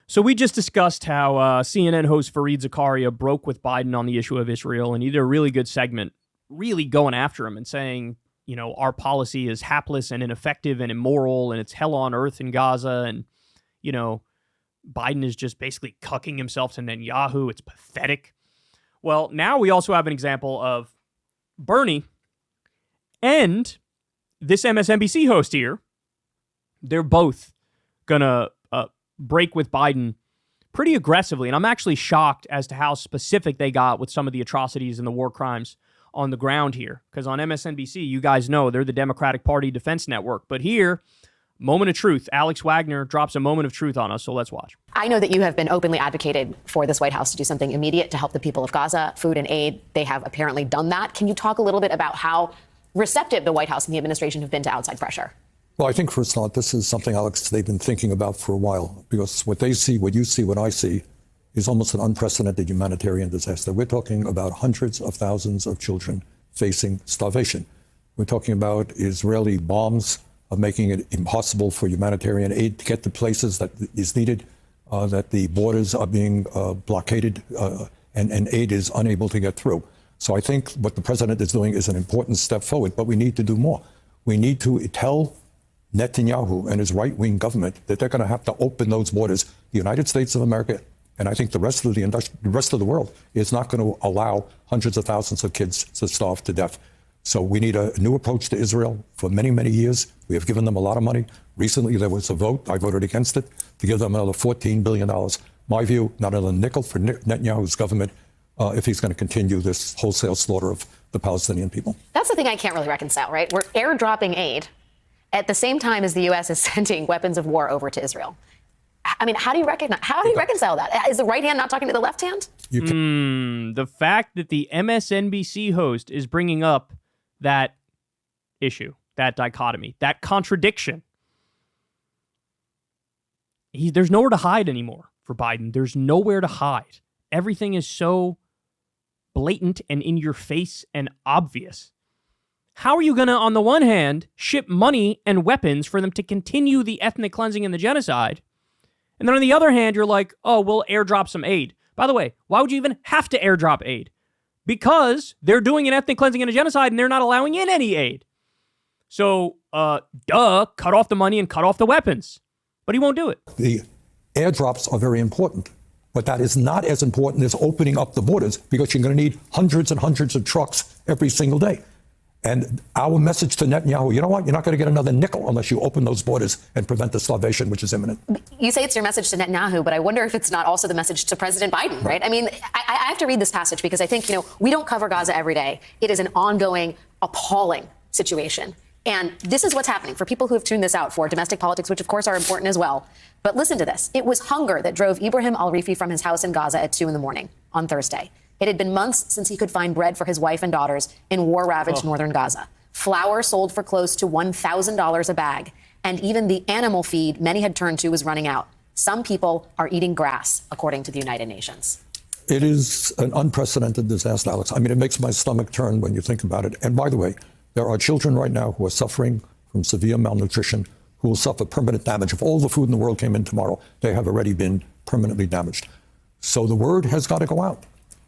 So we just discussed how CNN host Fareed Zakaria broke with Biden on the issue of Israel, and he did a really good segment, really going after him and saying, you know, our policy is hapless and ineffective and immoral, and it's hell on earth in Gaza, and, you know, Biden is just basically cucking himself to Netanyahu. It's pathetic. Well, now we also have an example of Bernie and this MSNBC host here. They're both going to break with Biden pretty aggressively. And I'm actually shocked as to how specific they got with some of the atrocities and the war crimes on the ground here. Because on MSNBC, you guys know they're the Democratic Party Defense Network. But here, moment of truth. Alex Wagner drops a moment of truth on us. So let's watch. I know that you have been openly advocated for this White House to do something immediate to help the people of Gaza, food and aid. They have apparently done that. Can you talk a little bit about how receptive the White House and the administration have been to outside pressure? Well, I think, first of all, this is something, Alex, they've been thinking about for a while, because what they see, what you see, what I see, is almost an unprecedented humanitarian disaster. We're talking about hundreds of thousands of children facing starvation. We're talking about Israeli bombs of making it impossible for humanitarian aid to get to places that is needed, that the borders are being blockaded, and aid is unable to get through. So I think what the president is doing is an important step forward, but we need to do more. We need to tell Netanyahu and his right-wing government that they're going to have to open those borders. The United States of America, and I think the rest of the world, is not going to allow hundreds of thousands of kids to starve to death. So we need a new approach to Israel. For many, many years, we have given them a lot of money. Recently, there was a vote, I voted against it, to give them another $14 billion. My view, not another nickel for Netanyahu's government if he's going to continue this wholesale slaughter of the Palestinian people. That's the thing I can't really reconcile, right? We're airdropping aid at the same time as the U.S. is sending weapons of war over to Israel. I mean, how do you reconcile that? Is the right hand not talking to the left hand? The fact that the MSNBC host is bringing up that issue, that dichotomy, that contradiction. There's nowhere to hide anymore for Biden. There's nowhere to hide. Everything is so blatant and in your face and obvious. How are you going to, on the one hand, ship money and weapons for them to continue the ethnic cleansing and the genocide? And then on the other hand, you're like, oh, we'll airdrop some aid. By the way, why would you even have to airdrop aid? Because they're doing an ethnic cleansing and a genocide and they're not allowing in any aid. So, cut off the money and cut off the weapons. But he won't do it. The airdrops are very important, but that is not as important as opening up the borders, because you're going to need hundreds and hundreds of trucks every single day. And our message to Netanyahu, you know what? You're not going to get another nickel unless you open those borders and prevent the starvation, which is imminent. You say it's your message to Netanyahu, but I wonder if it's not also the message to President Biden, right? I mean, I have to read this passage because I think, we don't cover Gaza every day. It is an ongoing, appalling situation. And this is what's happening for people who have tuned this out for domestic politics, which of course are important as well. But listen to this. It was hunger that drove Ibrahim al-Rifi from his house in Gaza at 2 a.m. on Thursday. It had been months since he could find bread for his wife and daughters in war-ravaged northern Gaza. Flour sold for close to $1,000 a bag. And even the animal feed many had turned to was running out. Some people are eating grass, according to the United Nations. It is an unprecedented disaster, Alex. I mean, it makes my stomach turn when you think about it. And by the way, there are children right now who are suffering from severe malnutrition, who will suffer permanent damage. If all the food in the world came in tomorrow, they have already been permanently damaged. So the word has got to go out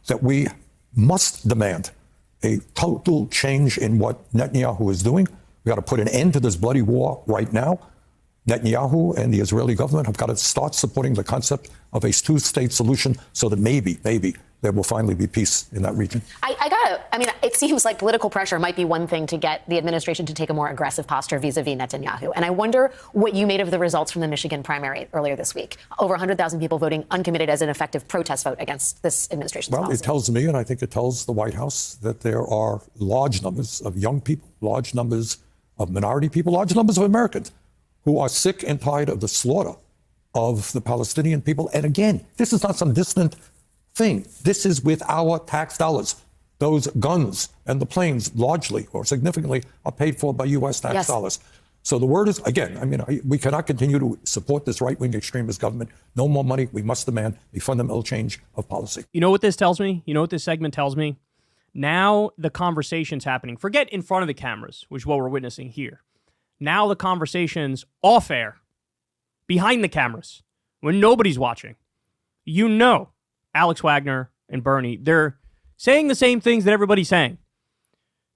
that we must demand a total change in what Netanyahu is doing. We got to put an end to this bloody war right now. Netanyahu and the Israeli government have got to start supporting the concept of a two-state solution so that maybe there will finally be peace in that region. It seems like political pressure might be one thing to get the administration to take a more aggressive posture vis-a-vis Netanyahu. And I wonder what you made of the results from the Michigan primary earlier this week. Over 100,000 people voting uncommitted as an effective protest vote against this administration's policy. It tells me, and I think it tells the White House, that there are large numbers of young people, large numbers of minority people, large numbers of Americans who are sick and tired of the slaughter of the Palestinian people. And again, this is not some distant thing. This is with our tax dollars. Those guns and the planes largely or significantly are paid for by U.S. tax dollars. So the word is, again, we cannot continue to support this right-wing extremist government. No more money. We must demand a fundamental change of policy. You know what this tells me? You know what this segment tells me? Now the conversation's happening. Forget in front of the cameras, which is what we're witnessing here. Now the conversation's off air, behind the cameras, when nobody's watching. You know, Alex Wagner and Bernie, they're saying the same things that everybody's saying.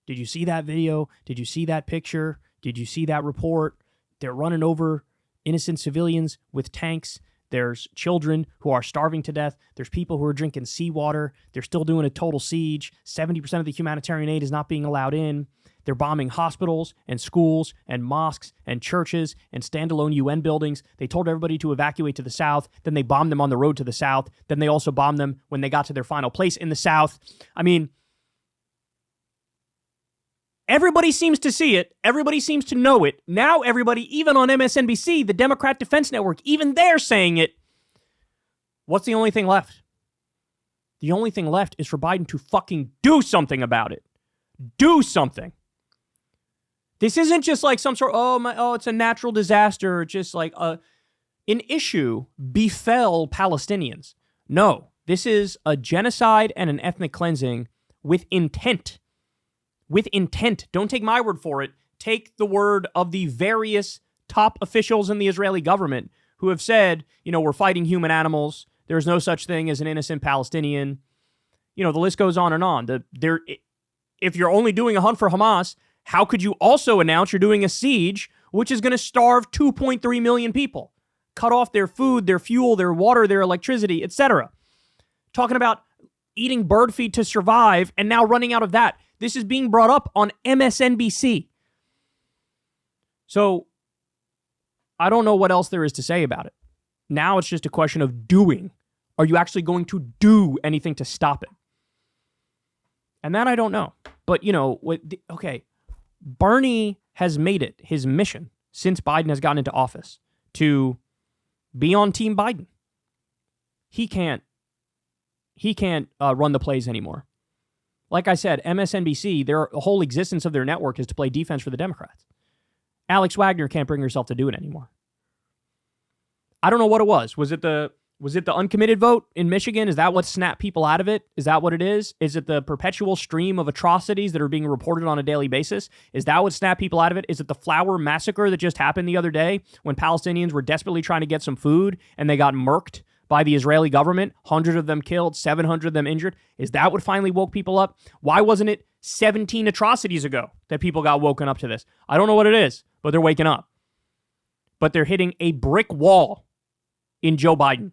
Did you see that video? Did you see that picture? Did you see that report? They're running over innocent civilians with tanks. There's children who are starving to death. There's people who are drinking seawater. They're still doing a total siege. 70% of the humanitarian aid is not being allowed in. They're bombing hospitals and schools and mosques and churches and standalone UN buildings. They told everybody to evacuate to the south. Then they bombed them on the road to the south. Then they also bombed them when they got to their final place in the south. I mean, everybody seems to see it. Everybody seems to know it. Now everybody, even on MSNBC, the Democrat Defense Network, even they're saying it. What's the only thing left? The only thing left is for Biden to fucking do something about it. Do something. This isn't just like some sort of, it's a natural disaster. Just like an issue befell Palestinians. No, this is a genocide and an ethnic cleansing with intent. With intent. Don't take my word for it. Take the word of the various top officials in the Israeli government who have said, we're fighting human animals. There's no such thing as an innocent Palestinian. The list goes on and on. If you're only doing a hunt for Hamas, how could you also announce you're doing a siege, which is going to starve 2.3 million people, cut off their food, their fuel, their water, their electricity, etc. Talking about eating bird feed to survive and now running out of that. This is being brought up on MSNBC. So I don't know what else there is to say about it. Now it's just a question of doing. Are you actually going to do anything to stop it? And that I don't know. But, Bernie has made it his mission since Biden has gotten into office to be on Team Biden. He can't run the plays anymore. Like I said, MSNBC, their whole existence of their network is to play defense for the Democrats. Alex Wagner can't bring herself to do it anymore. I don't know what it was. Was it the uncommitted vote in Michigan? Is that what snapped people out of it? Is that what it is? Is it the perpetual stream of atrocities that are being reported on a daily basis? Is that what snapped people out of it? Is it the flower massacre that just happened the other day when Palestinians were desperately trying to get some food and they got murked by the Israeli government? 100 of them killed, 700 of them injured. Is that what finally woke people up? Why wasn't it 17 atrocities ago that people got woken up to this? I don't know what it is, but they're waking up. But they're hitting a brick wall in Joe Biden,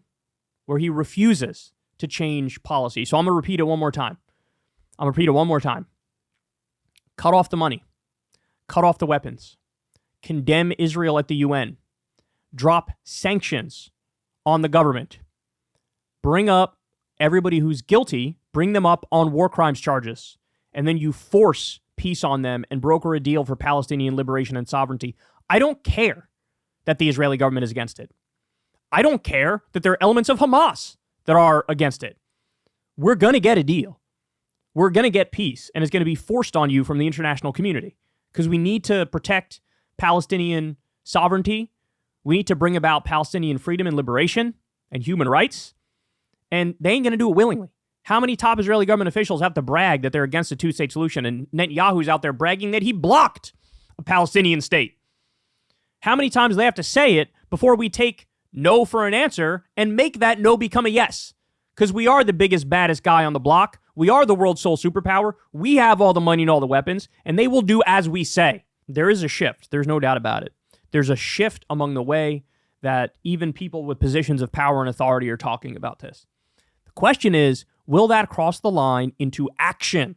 where he refuses to change policy. So I'm going to repeat it one more time. Cut off the money. Cut off the weapons. Condemn Israel at the UN. Drop sanctions on the government. Bring up everybody who's guilty. Bring them up on war crimes charges. And then you force peace on them and broker a deal for Palestinian liberation and sovereignty. I don't care that the Israeli government is against it. I don't care that there are elements of Hamas that are against it. We're going to get a deal. We're going to get peace, and it's going to be forced on you from the international community because we need to protect Palestinian sovereignty. We need to bring about Palestinian freedom and liberation and human rights, and they ain't going to do it willingly. How many top Israeli government officials have to brag that they're against a two-state solution, and Netanyahu's out there bragging that he blocked a Palestinian state? How many times do they have to say it before we take no for an answer and make that no become a yes? Because we are the biggest, baddest guy on the block. We are the world's sole superpower. We have all the money and all the weapons, and they will do as we say. There is a shift. There's no doubt about it. There's a shift among the way that even people with positions of power and authority are talking about this. The question is, will that cross the line into action?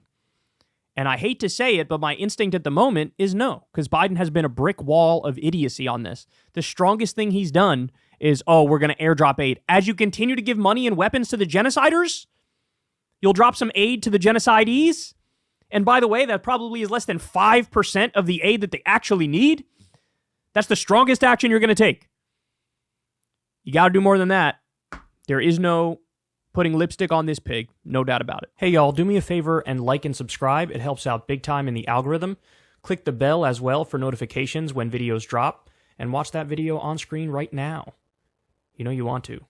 And I hate to say it, but my instinct at the moment is no, because Biden has been a brick wall of idiocy on this. The strongest thing he's done is, we're going to airdrop aid. As you continue to give money and weapons to the genociders, you'll drop some aid to the genocidees. And by the way, that probably is less than 5% of the aid that they actually need. That's the strongest action you're going to take. You got to do more than that. There is no putting lipstick on this pig, no doubt about it. Hey, y'all, do me a favor and like and subscribe. It helps out big time in the algorithm. Click the bell as well for notifications when videos drop. And watch that video on screen right now. You know you want to.